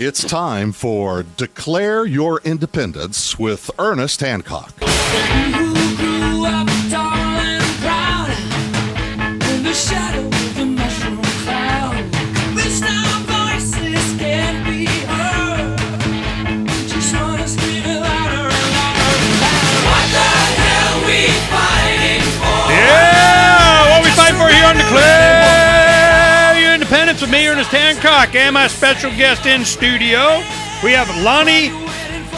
It's time for Declare Your Independence with Ernest Hancock. Here on Declare Your Independence with me, Ernest Hancock, and my special guest in studio. We have Lonny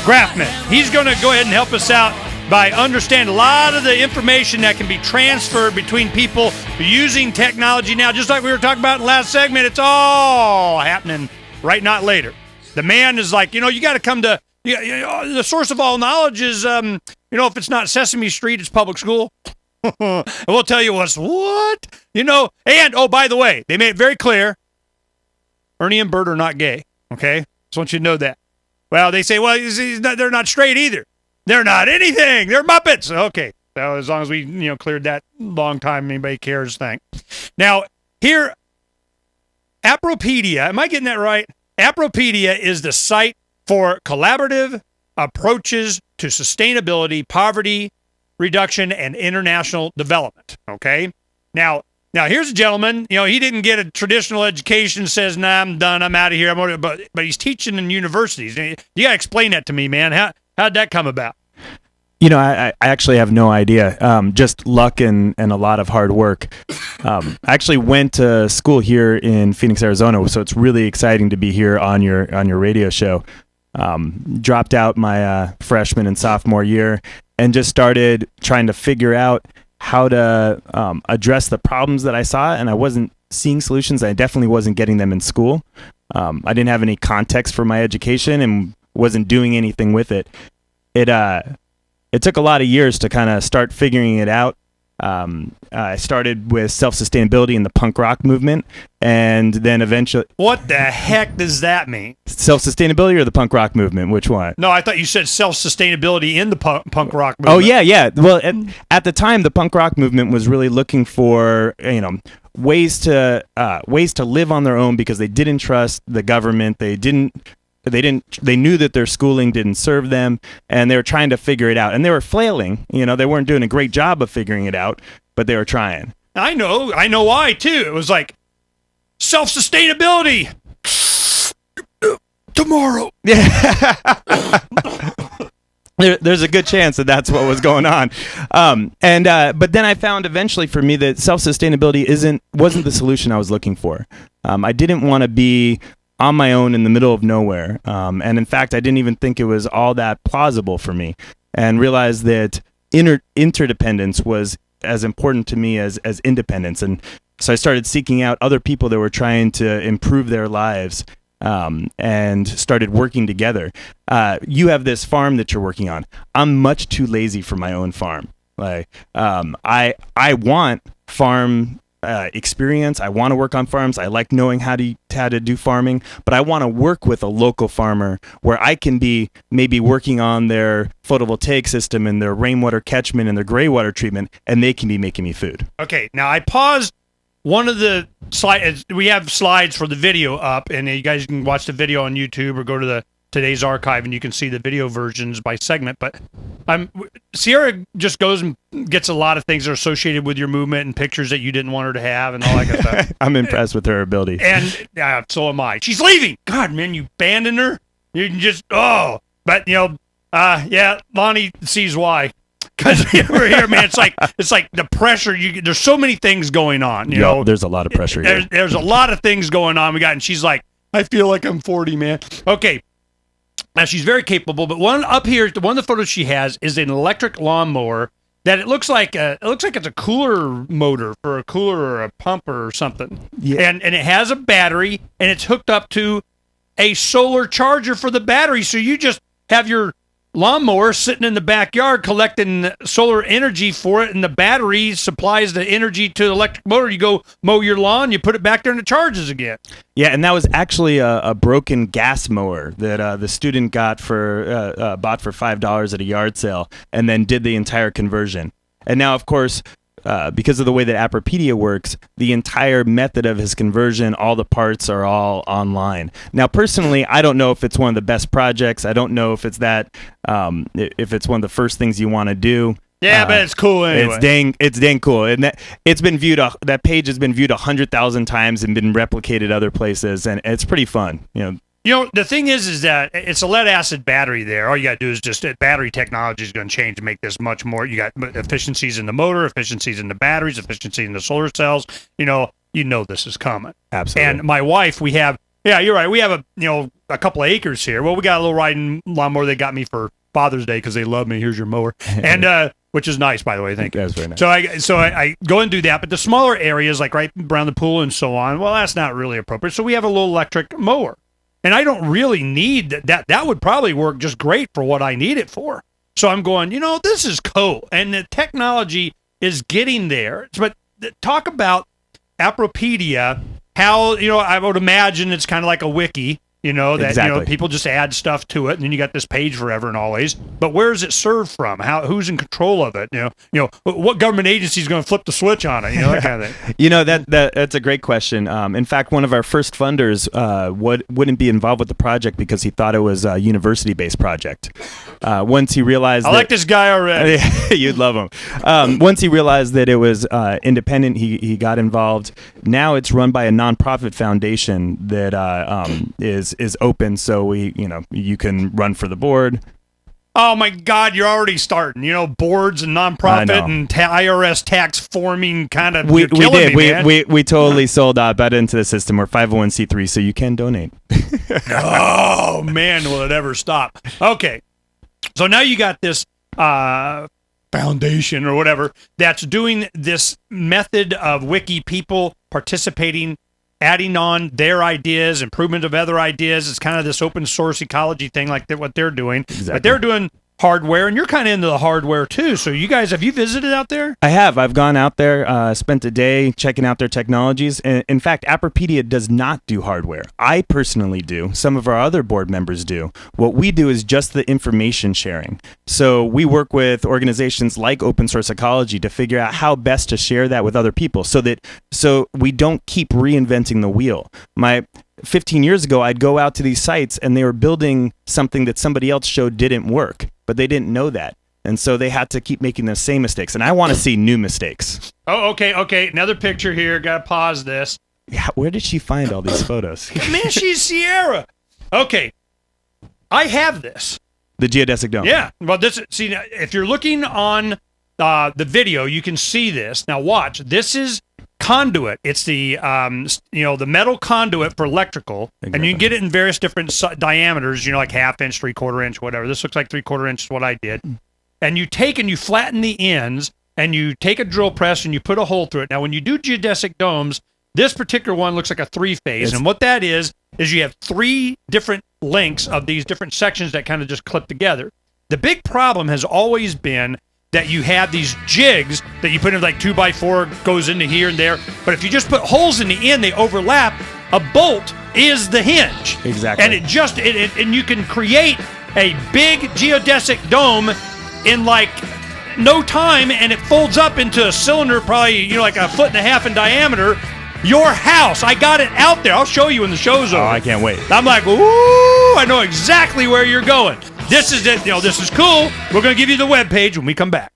Grafman. He's going to go ahead and help us out by understanding a lot of the information that can be transferred between people using technology now. Just like we were talking about in the last segment, it's all happening right, not later. The man is like, you got to come to, the source of all knowledge is, if it's not Sesame Street, it's public school. And we'll tell you what? And, oh, by the way, they made it very clear, Ernie and Bert are not gay, okay? Just want you to know that. Well, they say, they're not straight either. They're not anything. They're Muppets. Okay, so as long as we, cleared that long time, anybody cares, thank. Now, here, Appropedia, am I getting that right? Appropedia is the site for collaborative approaches to sustainability, poverty reduction, and international development, okay? Now here's a gentleman, he didn't get a traditional education, says, nah, I'm done, I'm out of here, but he's teaching in universities. You got to explain that to me, man. How'd that come about? I actually have no idea. Just luck and a lot of hard work. I actually went to school here in Phoenix, Arizona, so it's really exciting to be here on your radio show. Dropped out my freshman and sophomore year and just started trying to figure out how to address the problems that I saw, and I wasn't seeing solutions. I definitely wasn't getting them in school. I didn't have any context for my education and wasn't doing anything with it. It took a lot of years to kind of start figuring it out. I started with self-sustainability in the punk rock movement, and then eventually... What the heck does that mean? Self-sustainability or the punk rock movement? Which one? No, I thought you said self-sustainability in the punk rock movement. Oh, yeah. Well, at the time, the punk rock movement was really looking for, ways to live on their own because they didn't trust the government. They knew that their schooling didn't serve them, and they were trying to figure it out. And they were flailing. They weren't doing a great job of figuring it out, but they were trying. I know why, too. It was like, self-sustainability. Tomorrow. Yeah. There's a good chance that that's what was going on. But then I found eventually for me that self-sustainability wasn't the solution I was looking for. I didn't want to be on my own in the middle of nowhere. And in fact, I didn't even think it was all that plausible for me, and realized that interdependence was as important to me as independence. And so I started seeking out other people that were trying to improve their lives, and started working together. You have this farm that you're working on. I'm much too lazy for my own farm. Like, I want farm experience. I want to work on farms. I like knowing how to do farming, but I want to work with a local farmer where I can be maybe working on their photovoltaic system and their rainwater catchment and their gray water treatment, and they can be making me food. Okay, now I paused one of the slides. We have slides for the video up, and you guys can watch the video on YouTube or go to today's archive, and you can see the video versions by segment. But Sierra just goes and gets a lot of things that are associated with your movement and pictures that you didn't want her to have and all that kind of stuff. I'm impressed with her ability. And so am I. She's leaving. God, man, you abandoned her? You can just, But, Lonny sees why. Because we're here, man, it's like the pressure. There's so many things going on. There's a lot of pressure here. There's a lot of things going on. And she's like, I feel like I'm 40, man. Okay. Now, she's very capable, but one of the photos she has is an electric lawnmower that it looks like it's a cooler motor for a cooler or a pump or something. Yeah. And it has a battery, and it's hooked up to a solar charger for the battery. So you just have your lawnmower sitting in the backyard collecting solar energy for it, and the battery supplies the energy to the electric motor. You go mow your lawn, you put it back there, and it charges again. Yeah, and that was actually a broken gas mower that the student bought for $5 at a yard sale, and then did the entire conversion. And now, of course, because of the way that Appropedia works, the entire method of his conversion, all the parts are all online. Now, personally, I don't know if it's one of the best projects. I don't know if it's if it's one of the first things you want to do. Yeah, but it's cool anyway. It's dang cool, and that page has been viewed 100,000 times and been replicated other places, and it's pretty fun. You know, the thing is that it's a lead acid battery there. All you got to do is just battery technology is going to change to make this much more. You got efficiencies in the motor, efficiencies in the batteries, efficiency in the solar cells. You know this is coming. Absolutely. And my wife, we have. Yeah, you're right. We have a couple of acres here. Well, we got a little riding lawnmower they got me for Father's Day because they love me. Here's your mower, and which is nice, by the way. Thank you. That's very nice. So I go and do that, but the smaller areas, like right around the pool and so on, well, that's not really appropriate. So we have a little electric mower, and I don't really need that. That would probably work just great for what I need it for. So I'm going, this is cool, and the technology is getting there. But talk about Appropedia. How I would imagine it's kind of like a wiki. That exactly. People just add stuff to it, and then you got this page forever and always. But where is it served from? Who's in control of it? What government agency is going to flip the switch on it? That kind of thing. That's a great question. In fact, one of our first funders wouldn't be involved with the project because he thought it was a university-based project. Once he realized, like this guy already. You'd love him. Once he realized that it was independent, he got involved. Now it's run by a nonprofit foundation that is open, so you can run for the board. Oh my God, you're already starting. Boards and nonprofit and IRS tax forming kind of. We totally sold out into the system. We're 501c3, so you can donate. Oh man, will it ever stop? Okay, so now you got this foundation or whatever that's doing this method of wiki people participating, adding on their ideas, improvement of other ideas. It's kind of this open source ecology thing like what they're doing. Exactly. But they're doing hardware, and you're kind of into the hardware too. So you guys, have you visited out there? I have. I've gone out there, spent a day checking out their technologies. And in fact, Appropedia does not do hardware. I personally do. Some of our other board members do. What we do is just the information sharing. So we work with organizations like Open Source Ecology to figure out how best to share that with other people so we don't keep reinventing the wheel. 15 years ago, I'd go out to these sites and they were building something that somebody else showed didn't work, but they didn't know that. And so they had to keep making the same mistakes. And I want to see new mistakes. Oh, okay. Another picture here. Got to pause this. Yeah, where did she find all these photos? Man, she's Sierra. Okay. I have this. The geodesic dome. Yeah. Well, if you're looking on the video, you can see this. Now watch. This is conduit. It's the the metal conduit for electrical, exactly. And you can get it in various different diameters. Like 1/2 inch, 3/4 inch, whatever. This looks like 3/4 inch is what I did. And you take and you flatten the ends, and you take a drill press and you put a hole through it. Now, when you do geodesic domes, this particular one looks like a 3-phase, and what that is you have 3 different lengths of these different sections that kind of just clip together. The big problem has always been that you have these jigs that you put in like 2x4 goes into here and there. But if you just put holes in the end, they overlap. A bolt is the hinge. Exactly. And and you can create a big geodesic dome in like no time, and it folds up into a cylinder, probably like 1.5 feet in diameter. Your house. I got it out there. I'll show you when the show's over. Oh, I can't wait. I'm like, ooh, I know exactly where you're going. This is it. This is cool. We're going to give you the webpage when we come back.